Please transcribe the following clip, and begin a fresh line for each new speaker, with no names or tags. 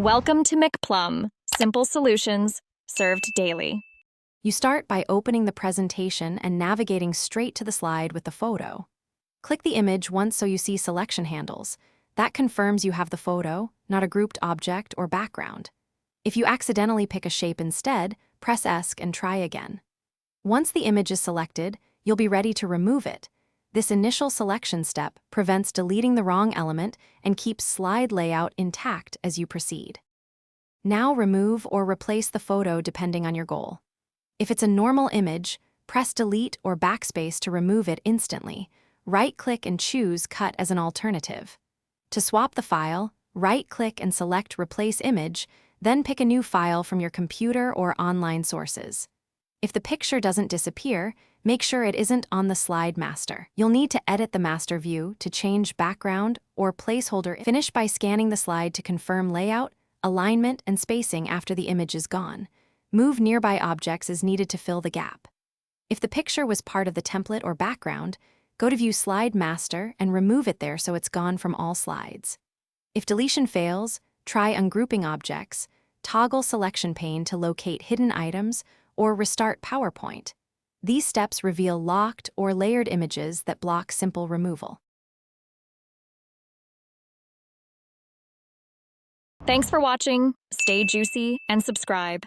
Welcome to McPlum, simple solutions served daily.
You start by opening the presentation and navigating straight to the slide with the photo. Click the image once so you see selection handles. That confirms you have the photo, not a grouped object or background. If you accidentally pick a shape instead, press ESC and try again. Once the image is selected, you'll be ready to remove it. This initial selection step prevents deleting the wrong element and keeps slide layout intact as you proceed. Now remove or replace the photo depending on your goal. If it's a normal image, press Delete or Backspace to remove it instantly. Right-click and choose Cut as an alternative. To swap the file, right-click and select Replace Image, then pick a new file from your computer or online sources. If the picture doesn't disappear, make sure it isn't on the slide master. You'll need to edit the master view to change background or placeholder. Finish by scanning the slide to confirm layout, alignment, and spacing after the image is gone. Move nearby objects as needed to fill the gap. If the picture was part of the template or background, go to View Slide Master and remove it there so it's gone from all slides. If deletion fails, try ungrouping objects, toggle selection pane to locate hidden items, or restart PowerPoint. These steps reveal locked or layered images that block simple removal.
Thanks for watching. Stay juicy and subscribe.